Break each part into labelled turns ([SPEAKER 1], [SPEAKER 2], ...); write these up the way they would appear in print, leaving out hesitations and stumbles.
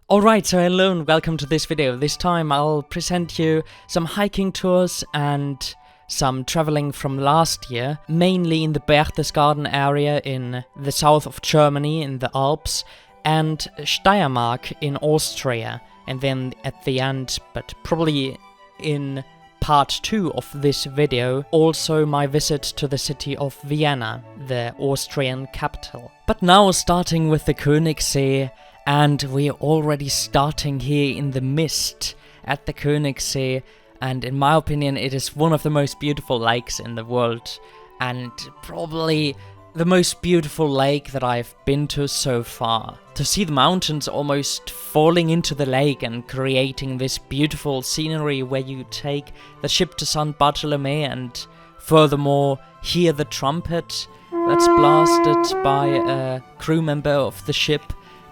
[SPEAKER 1] Alright, so hello and welcome to this video. This time I'll present you some hiking tours and some traveling from last year, mainly in the Berchtesgaden area in the south of Germany in the Alps, and Steiermark in Austria. And then at the end, but probably in part 2 of this video, also my visit to the city of Vienna, the Austrian capital. But now starting with the Königssee, and we're already starting here in the mist at the Königssee, and in my opinion it is one of the most beautiful lakes in the world, and probably the most beautiful lake that I've been to so far. To see the mountains almost falling into the lake and creating this beautiful scenery where you take the ship to St. Bartholomew and furthermore hear the trumpet that's blasted by a crew member of the ship,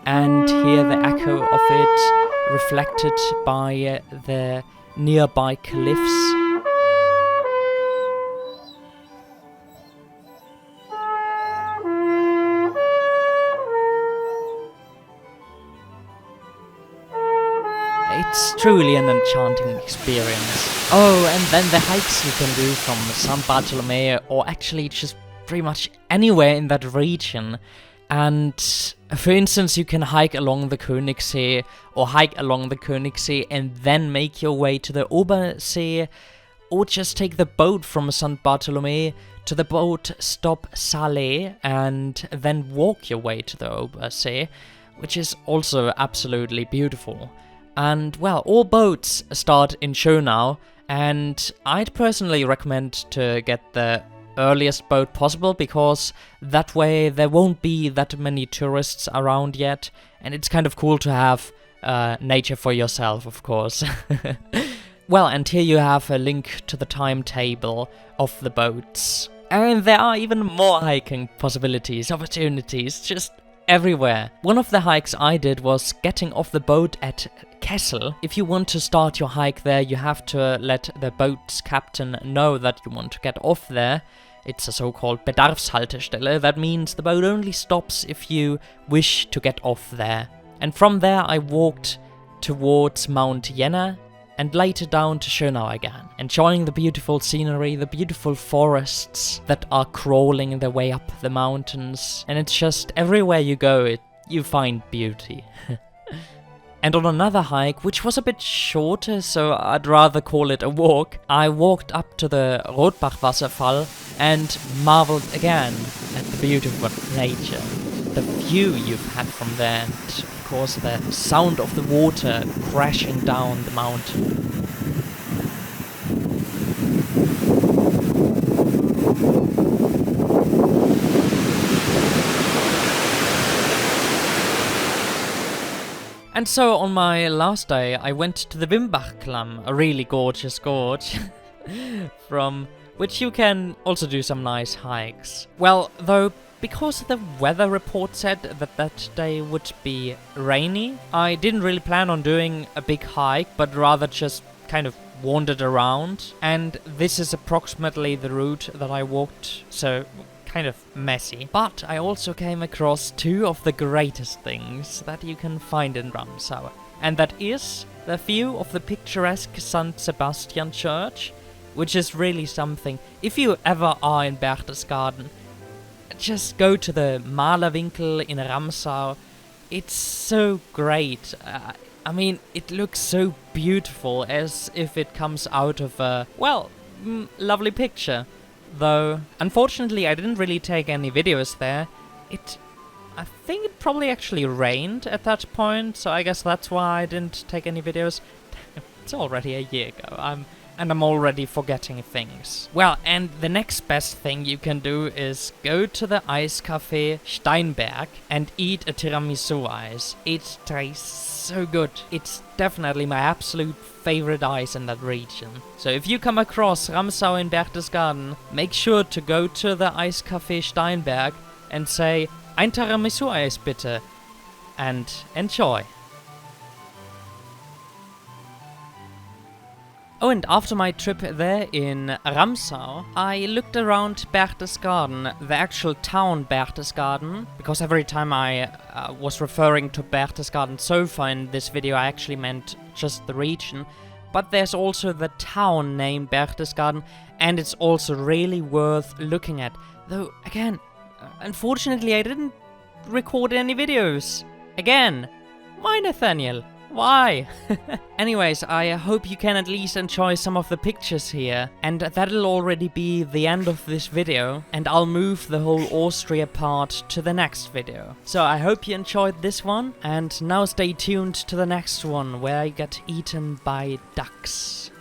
[SPEAKER 1] and hear the echo of it reflected by the nearby cliffs. It's truly an enchanting experience. Oh, and then the hikes you can do from St. Bartholomew, or actually just pretty much anywhere in that region. And for instance, you can hike along the Königssee, or hike along the Königssee and then make your way to the Obersee, or just take the boat from St. Bartholomew to the boat stop Salé and then walk your way to the Obersee, which is also absolutely beautiful. And well, all boats start in Schönau, and I'd personally recommend to get the earliest boat possible, because that way there won't be that many tourists around yet, and it's kind of cool to have nature for yourself, of course. Well, and here you have a link to the timetable of the boats. And there are even more hiking possibilities, opportunities, just everywhere. One of the hikes I did was getting off the boat at Kessel. If you want to start your hike there, you have to let the boat's captain know that you want to get off there. It's a so-called Bedarfshaltestelle. That means the boat only stops if you wish to get off there. And from there I walked towards Mount Jena and later down to Schönau again, enjoying the beautiful scenery, the beautiful forests that are crawling their way up the mountains. And it's just everywhere you go, you find beauty. And on another hike, which was a bit shorter, so I'd rather call it a walk, I walked up to the Rotbach-Wasserfall and marveled again at the beautiful nature. The view you've had from there, and of course the sound of the water crashing down the mountain. And so on my last day, I went to the Wimbachklamm, a really gorgeous gorge, from which you can also do some nice hikes. Well, though, because the weather report said that that day would be rainy, I didn't really plan on doing a big hike, but rather just kind of wandered around. And this is approximately the route that I walked, so kind of messy. But I also came across two of the greatest things that you can find in Ramsau. And that is the view of the picturesque St. Sebastian Church, which is really something. If you ever are in Berchtesgaden, just go to the Malerwinkel in Ramsau. It's so great. I mean, it looks so beautiful, as if it comes out of a, well, lovely picture. Though, unfortunately, I didn't really take any videos there. I think it probably actually rained at that point, so I guess that's why I didn't take any videos. It's already a year ago, I'm already forgetting things. Well, and the next best thing you can do is go to the ice cafe Steinberg and eat a tiramisu ice. It tastes so good. It's definitely my absolute favorite ice in that region. So if you come across Ramsau in Berchtesgaden, make sure to go to the ice cafe Steinberg and say, "Ein Tiramisu Eis bitte," and enjoy. Oh, and after my trip there in Ramsau, I looked around Berchtesgaden, the actual town Berchtesgaden, because every time I was referring to Berchtesgaden so far in this video, I actually meant just the region. But there's also the town named Berchtesgaden, and it's also really worth looking at. Though, again, unfortunately I didn't record any videos. Again, why, Nathaniel? Why? Anyways, I hope you can at least enjoy some of the pictures here, and that'll already be the end of this video, and I'll move the whole Austria part to the next video. So I hope you enjoyed this one, and now stay tuned to the next one, where I get eaten by ducks.